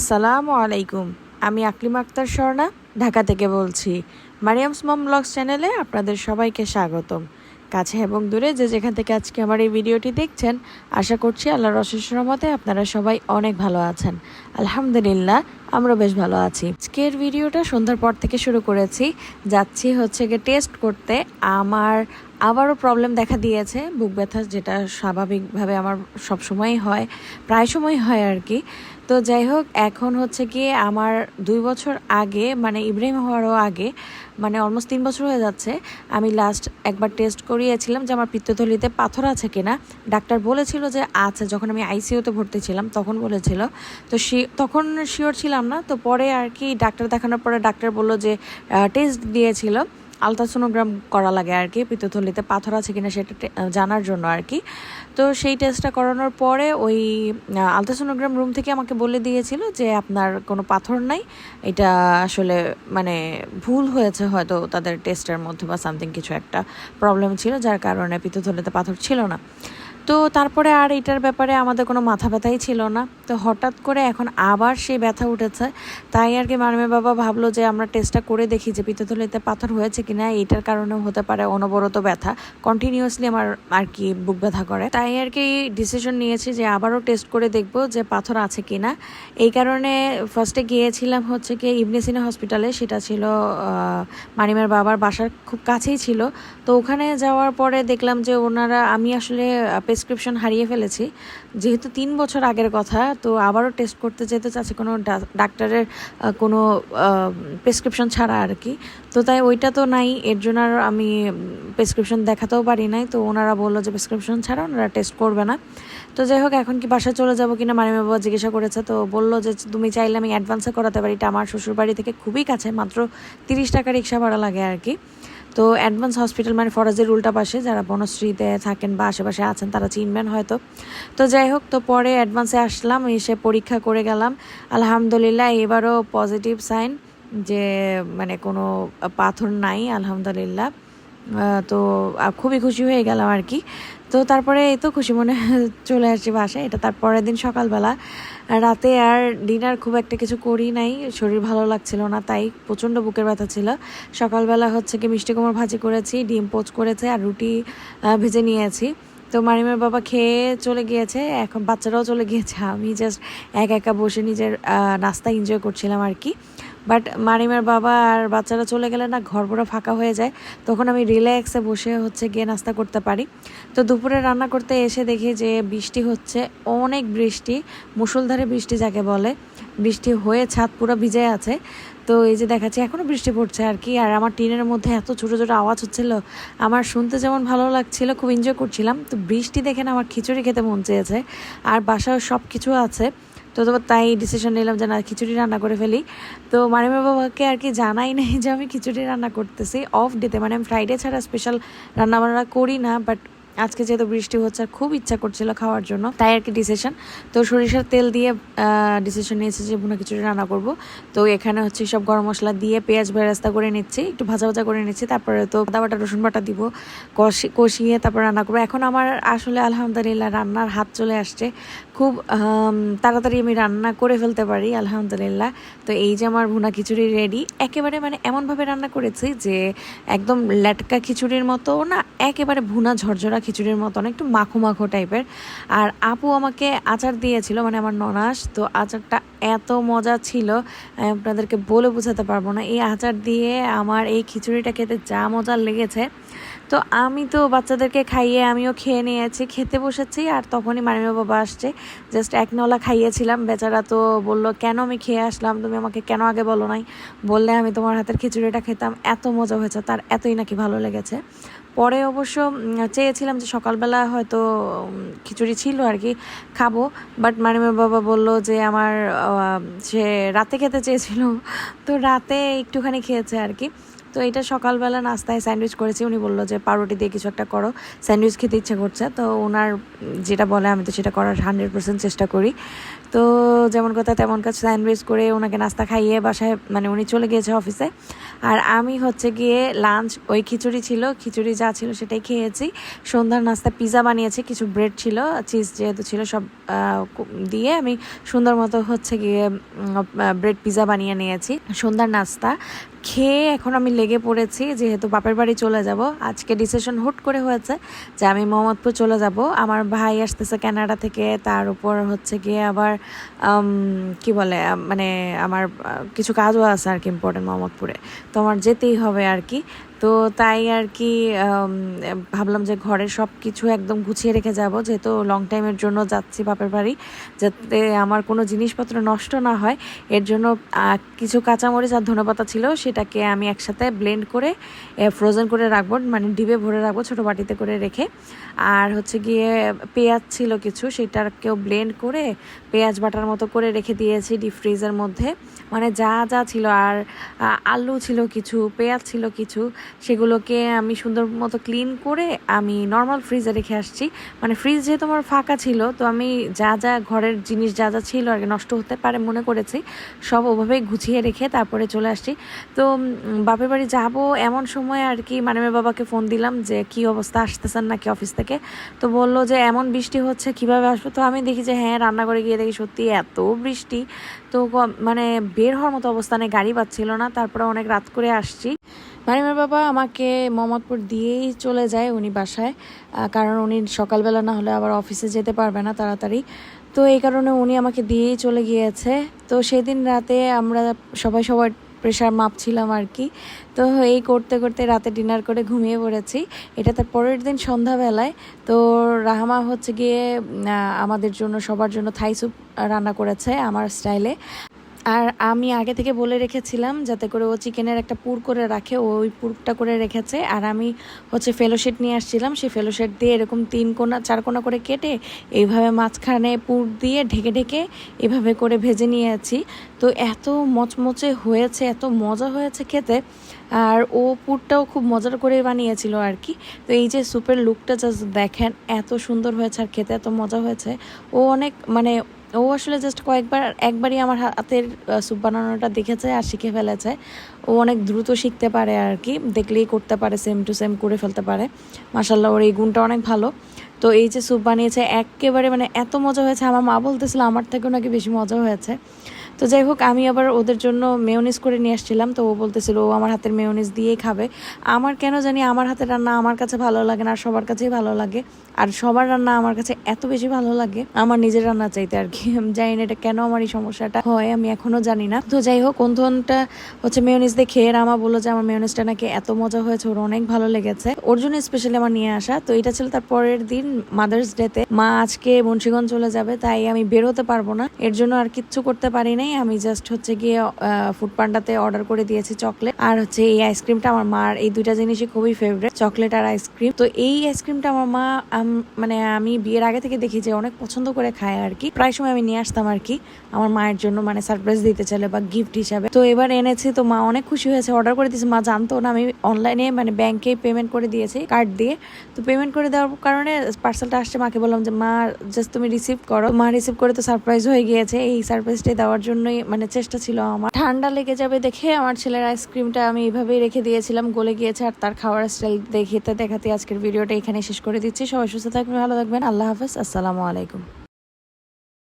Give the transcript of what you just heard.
আসসালামু আলাইকুম। আমি আকলিমা আক্তার স্বর্ণা ঢাকা থেকে বলছি। মারিয়ামস মম ব্লগস চ্যানেলে আপনাদের সবাইকে স্বাগতম। কাছে এবং দূরে যে যেখান থেকে আজকে আমার এই ভিডিওটি দেখছেন, আশা করছি আল্লাহর অশেষ রহমতে আপনারা সবাই অনেক ভালো আছেন। আলহামদুলিল্লাহ, আমরা বেশ ভালো আছি। আজকের ভিডিওটা সন্ধ্যার পর থেকে শুরু করেছি। যাচ্ছি হচ্ছে গিয়ে টেস্ট করতে। আমার আবারও প্রবলেম দেখা দিয়েছে, বুক ব্যথা, যেটা স্বাভাবিকভাবে আমার সবসময়ই হয়, প্রায় সময় হয় আর কি। তো যাই হোক, এখন হচ্ছে গিয়ে আমার 2 বছর আগে, মানে ইব্রাহিম হওয়ারও আগে, মানে অলমোস্ট 3 বছর হয়ে যাচ্ছে, আমি লাস্ট একবার টেস্ট করিয়েছিলাম যে আমার পিত্তথলিতে পাথর আছে কিনা। ডাক্তার বলেছিল যে আছে, যখন আমি আইসিইউতে ভর্তি ছিলাম তখন বলেছিল। তো তখন শিওর ছিলাম না। তো পরে আর কি ডাক্তার দেখানোর পরে ডাক্তার বললো যে টেস্ট দিয়েছিল, আলট্রাসোনোগ্রাম করা লাগে আর কি, পিত্তথলিতে পাথর আছে কিনা সেটা জানার জন্য আর কি। তো সেই টেস্টটা করানোর পরে ওই আলট্রাসোনোগ্রাম রুম থেকে আমাকে বলে দিয়েছিল যে আপনার কোনো পাথর নাই, এটা আসলে মানে ভুল হয়েছে হয়তো তাদের টেস্টের মধ্যে, বা সামথিং কিছু একটা প্রবলেম ছিল যার কারণে পিত্তথলিতে পাথর ছিল না। তো তারপরে আর এটার ব্যাপারে আমাদের কোনো মাথা ব্যথাই ছিল না। তো হঠাৎ করে এখন আবার সেই ব্যথা উঠেছে। তাই আর কি মারুমের বাবা ভাবলো যে আমরা টেস্টটা করে দেখি যে পিত্তথলিতে পাথর হয়েছে কিনা। এইটার কারণেও হতে পারে অনবরত ব্যথা, কন্টিনিউয়াসলি আমার আর কি বুক ব্যথা করে। তাই আর কি ডিসিশন নিয়েছি যে আবারও টেস্ট করে দেখবো যে পাথর আছে কিনা। এই কারণে ফার্স্টে গিয়েছিলাম হচ্ছে কি ইবনে সিনা হসপিটালে, সেটা ছিল মারিমের বাবার বাসার খুব কাছেই ছিল। তো ওখানে যাওয়ার পরে দেখলাম যে ওনারা, আমি আসলে প্রেসক্রিপশন হারিয়ে ফেলেছি, যেহেতু 3 বছর আগের কথা। তো আবারও টেস্ট করতে যেতে চাচ্ছি কোনো ডাক্তারের কোনো প্রেসক্রিপশন ছাড়া আর কি। তো তাই ওইটা তো নাই, এর জন্য আর আমি প্রেসক্রিপশন দেখাতেও পারি নাই। তো ওনারা বললো যে প্রেসক্রিপশন ছাড়া ওনারা টেস্ট করবে না। তো যাই হোক, এখন কি বাসায় চলে যাবো কিনা মারিমা বাবা জিজ্ঞাসা করেছে। তো বললো যে তুমি চাইলে আমি অ্যাডভান্সে করাতে পারি, এটা আমার শ্বশুরবাড়ি থেকে খুবই কাছে, মাত্র 30 টাকা রিক্সা ভাড়া লাগে আর কি। তো অ্যাডভান্স হসপিটাল মানে ফরাজের উল্টা পাশে, যারা বনশ্রীতে থাকেন বা আশেপাশে আছেন তারা চিনবেন হয়তো। তো যাই হোক, তো পরে অ্যাডভান্সে আসলাম, এসে পরীক্ষা করে গেলাম। আলহামদুলিল্লাহ, এবারও পজিটিভ সাইন, যে মানে কোনো পাথর নাই আলহামদুলিল্লাহ। তো খুবই খুশি হয়ে গেলাম আর কি। তো তারপরে এই তো খুশি মনে চলে আসছি বাসায়। এটা তার পরের দিন সকালবেলা। রাতে আর ডিনার খুব একটা কিছু করি নাই, শরীর ভালো লাগছিল না, তাই প্রচণ্ড বুকের ব্যথা ছিল। সকালবেলা হচ্ছে কি মিষ্টি কুমড়ো ভাজি করেছি, ডিম পোচ করেছে, আর রুটি ভেজে নিয়েছি। তো মারিমের বাবা খেয়ে চলে গিয়েছে, এখন বাচ্চারাও চলে গিয়েছে। আমি জাস্ট একা বসে নিজের নাস্তা এনজয় করছিলাম আর কি। বাট মারিমের বাবা আর বাচ্চারা চলে গেলে না, ঘর পুরো ফাঁকা হয়ে যায়, তখন আমি রিল্যাক্সে বসে হচ্ছে গিয়ে নাস্তা করতে পারি। তো দুপুরে রান্না করতে এসে দেখি যে বৃষ্টি হচ্ছে, অনেক বৃষ্টি, মুষলধারে বৃষ্টি যাকে বলে। বৃষ্টি হয়ে ছাদ পুরো ভিজে আছে। তো এই যে দেখাচ্ছি এখনও বৃষ্টি পড়ছে আর কি। আর আমার টিনের মধ্যে এত ছোটো ছোটো আওয়াজ হচ্ছিল, আমার শুনতে যেমন ভালো লাগছিল, খুব এনজয় করছিলাম। তো বৃষ্টি দেখে না আমার খিচুড়ি খেতে মন চেয়েছে, আর বাসায় সব কিছু আছে। তো তাই ডিসিশন নিলাম যে না, খিচুড়ি রান্না করে ফেলি। তো মারিমের বাবাকে আর কি জানাই নাই যে আমি খিচুড়ি রান্না করতেছি অফ ডেতে, মানে আমি ফ্রাইডে ছাড়া স্পেশাল রান্না বান্না করি না। বাট আজকে যেহেতু বৃষ্টি হচ্ছে আর খুব ইচ্ছা করছিল খাওয়ার জন্য, তাই আর কি ডিসিশন। তো সরিষার তেল দিয়ে ডিসিশন নিয়েছি যে ভুনা খিচুড়ি রান্না করব। তো এখানে হচ্ছে সব গরম মশলা দিয়ে পেঁয়াজ বেরেস্তা করে নিচ্ছি, একটু ভাজা ভাজা করে নিচ্ছি। তারপরে তো আদা বাটা রসুন বাটা দিব, কষিয়ে তারপর রান্না করবো। এখন আমার আসলে আলহামদুলিল্লাহ রান্নার হাত চলে আসছে, খুব তাড়াতাড়ি আমি রান্না করে ফেলতে পারি আলহামদুলিল্লাহ। তো এই যে আমার ভুনা খিচুড়ি রেডি, একেবারে মানে এমনভাবে রান্না করেছি যে একদম লেটকা খিচুড়ির মতো না, একেবারে ভুনা ঝরঝরা খিচুড়ির মতন, একটু মাখো মাখো টাইপের। আর আপু আমাকে আচার দিয়েছিল, মানে আমার ননাস। তো আচারটা এত মজা ছিল, আপনাদেরকে বলে বোঝাতে পারবো না। এই আচার দিয়ে আমার এই খিচুড়িটা খেতে যা মজা লেগেছে। তো আমি তো বাচ্চাদেরকে খাইয়ে আমিও খেয়ে নিয়েছি, খেতে বসেছি। আর তখনই মারিমা বাবা আসছে, জাস্ট এক নলা খাইয়েছিলাম। বেচারা তো বললো কেন আমি খেয়ে আসলাম, তুমি আমাকে কেন আগে বলো নাই, বললে আমি তোমার হাতের খিচুড়িটা খেতাম। এত মজা হয়েছে, তার এতই নাকি ভালো লেগেছে। পরে অবশ্য চেয়েছিলাম যে সকালবেলা হয়তো খিচুড়ি ছিল আর কি, খাবো। বাট মারিমের বাবা বললো যে সে রাতে খেতে চেয়েছিল, তো রাতে একটুখানি খেয়েছে আর কি। তো এটা সকালবেলা নাস্তায় স্যান্ডউইচ করেছি। উনি বললো যে পাউরুটি দিয়ে কিছু একটা করো, স্যান্ডউইচ খেতে ইচ্ছা করছে। তো ওনার যেটা বলে আমি তো সেটা করার 100% চেষ্টা করি। তো যেমন কথা তেমন কাজ স্যান্ডউইচ করে ওনাকে নাস্তা খাইয়ে বাসায় মানে উনি চলে গিয়েছে অফিসে। আর আমি হচ্ছে গিয়ে লাঞ্চ ওই খিচুড়ি ছিল, খিচুড়ি যা ছিল সেটাই খেয়েছি। সন্ধ্যার নাস্তা পিৎজা বানিয়েছি, কিছু ব্রেড ছিল, চিজ যেহেতু ছিল সব দিয়ে আমি সুন্দর মতো হচ্ছে গিয়ে ব্রেড পিৎজা বানিয়ে নিয়েছি। সন্ধ্যার নাস্তা খেয়ে এখন আমি লেগে পড়েছি, যেহেতু বাপের বাড়ি চলে যাব। আজকে ডিসিশন হুট করে হয়েছে যে আমি মোহাম্মদপুর চলে যাব। আমার ভাই আসতেছে কানাডা থেকে, তার উপর হচ্ছে গিয়ে আবার কি বলে মানে আমার কিছু কাজও আছে আর কি ইম্পর্টেন্ট মোহাম্মদপুরে, তো আমার যেতেই হবে আর কি। তো তাই আর কি ভাবলাম যে ঘরের সব কিছু একদম গুছিয়ে রেখে যাব, যেহেতু লং টাইমের জন্য যাচ্ছি বাপের বাড়ি, যাতে আমার কোনো জিনিসপত্র নষ্ট না হয়। এর জন্য কিছু কাঁচামরিচ আর ধনেপাতা ছিল, সেটাকে আমি একসাথে ব্লেন্ড করে ফ্রোজেন করে রাখবো, মানে ডিবে ভরে রাখবো ছোটো বাটিতে করে রেখে। আর হচ্ছে গিয়ে পেঁয়াজ ছিল কিছু, সেটাকেও ব্লেন্ড করে পেঁয়াজ বাটার মতো করে রেখে দিয়েছি ডিপ ফ্রিজের মধ্যে। মানে যা যা ছিল, আর আলু ছিল কিছু, পেঁয়াজ ছিল কিছু, সেগুলোকে আমি সুন্দর মতো ক্লিন করে আমি নর্মাল ফ্রিজে রেখে আসছি। মানে ফ্রিজ যেহেতু আমার ফাঁকা ছিল, তো আমি যা যা ঘরের জিনিস যা যা ছিল আর কি নষ্ট হতে পারে মনে করেছি, সব ওভাবেই গুছিয়ে রেখে তারপরে চলে আসছি। তো বাপের বাড়ি যাব এমন সময় আর কি মানিমের বাবাকে ফোন দিলাম যে কি অবস্থা, আসতেছেন নাকি অফিস থেকে। তো বললো যে এমন বৃষ্টি হচ্ছে কিভাবে আসবো। তো আমি দেখি যে হ্যাঁ, রান্নাঘরে গিয়ে দেখি সত্যি এত বৃষ্টি, তো মানে বের হওয়ার মতো অবস্থানে গাড়ি পাচ্ছিল না। তারপরে অনেক রাত করে আসছি। মারিমের বাবা আমাকে মোহাম্মদপুর দিয়েই চলে যায় উনি বাসায়, কারণ উনি সকালবেলা না হলে আবার অফিসে যেতে পারবে না তাড়াতাড়ি। তো এই কারণে উনি আমাকে দিয়েই চলে গিয়েছে। তো সেদিন রাতে আমরা সবাই প্রেশার মাপছিলাম আর কি। তো এই করতে করতে রাতে ডিনার করে ঘুমিয়ে পড়েছি। এটা তার পরের দিন সন্ধ্যাবেলায়। তো রাহমা হচ্ছে গিয়ে আমাদের জন্য সবার জন্য থাই স্যুপ রান্না করেছে আমার স্টাইলে। আর আমি আগে থেকে বলে রেখেছিলাম যাতে করে ও চিকেনের একটা পুর করে রাখে, ওই পুরটা করে রেখেছে। আর আমি হচ্ছে ফেলোশিট নিয়ে আসছিলাম, সেই ফেলোশিট দিয়ে এরকম 3 কোনা 4 কোনা করে কেটে এইভাবে মাঝখানে পুর দিয়ে ঢেকে ঢেকে এভাবে করে ভেজে নিয়েছি। তো এত মচমচে হয়েছে, এত মজা হয়েছে খেতে। আর ও পুরটাও খুব মজার করে বানিয়েছিল আর কি। তো এই যে স্যুপের লুকটা জাস্ট দেখেন, এত সুন্দর হয়েছে আর খেতে এত মজা হয়েছে। ও অনেক মানে ও আসলে জাস্ট একবারই আমার হাতের স্যুপ বানানোটা দেখেছে আর শিখে ফেলেছে। ও অনেক দ্রুত শিখতে পারে আর কি, দেখলেই করতে পারে, সেম টু সেম করে ফেলতে পারে। মাশাআল্লাহ, ওর এই গুণটা অনেক ভালো। তো এই যে স্যুপ বানিয়েছে একেবারে মানে এত মজা হয়েছে, আমার মা বলতেছিল আমার থেকেও নাকি বেশি মজা হয়েছে। তো যাই হোক, আমি আবার ওদের জন্য মেয়োনিজ করে নিয়ে আসছিলাম। তো ও বলতেছিল ও আমার হাতের মেয়োনিজ দিয়েই খাবে। আমার কেন জানি আমার হাতের রান্না আমার কাছে ভালো লাগে না, আর সবার কাছেই ভালো লাগে। আর সবার রান্না আমার কাছে এত বেশি ভালো লাগে আমার নিজের রান্না চাইতে আর কি। জানি না এটা কেন আমার এই সমস্যাটা হয়, আমি এখনো জানি না। তো যাই হোক, কোনটা হচ্ছে মেয়োনিজ দিয়ে খেয়ে রামা বললো যে আমার মেয়োনিজটা নাকি এত মজা হয়েছে, ওর অনেক ভালো লেগেছে। ওর জন্য স্পেশালি আমার নিয়ে আসা। তো এটা ছিল তার পরের দিন মাদার্স ডেতে। মা আজকে মুন্সিগঞ্জ চলে যাবে, তাই আমি বের হতে পারবো না, এর জন্য আর কিচ্ছু করতে পারি নাই। আমি জাস্ট হচ্ছে গিয়ে ফুড পান্ডাতে অর্ডার করে দিয়েছি চকলেট আর হচ্ছে এই আইসক্রিমটা। আমার মার এই দুইটা জিনিসই খুবই ফেভারিট, চকলেট আর আইসক্রিম। তো এই আইসক্রিমটা আমার মা মানে আমি বিয়ের আগে থেকে দেখি যে অনেক পছন্দ করে খায় আর কি। প্রায় সময় আমি নিয়ে আসতাম আর কি আমার মায়ের জন্য, মানে সারপ্রাইজ দিতে চাইলে বা গিফট হিসাবে। তো এবার এনেছি, তো মা অনেক খুশি হয়েছে। অর্ডার করে দিয়েছে, মা জানতো না আমি অনলাইনে মানে ব্যাংকে পেমেন্ট করে দিয়েছি কার্ড দিয়ে। তো পেমেন্ট করে দেওয়ার কারণে পার্সেলটা আসছে, মাকে বললাম যে মা জাস্ট তুমি রিসিভ করো। মা রিসিভ করে তো সারপ্রাইজ হয়ে গিয়েছে। এই সারপ্রাইজটাই দেওয়ার জন্যই মানে চেষ্টা ছিল আমার। ঠান্ডা লেগে যাবে দেখে আমার ছেলের আইসক্রিমটা আমি এইভাবেই রেখে দিয়েছিলাম, গলে গিয়েছে। আর তার খাওয়ার স্টাইল দেখাতে আজকের ভিডিওটা এখানে শেষ করে দিচ্ছি। সবাই সুস্থ থাকবেন, ভালো থাকবেন, আল্লাহ হাফেজ, আসসালামু আলাইকুম।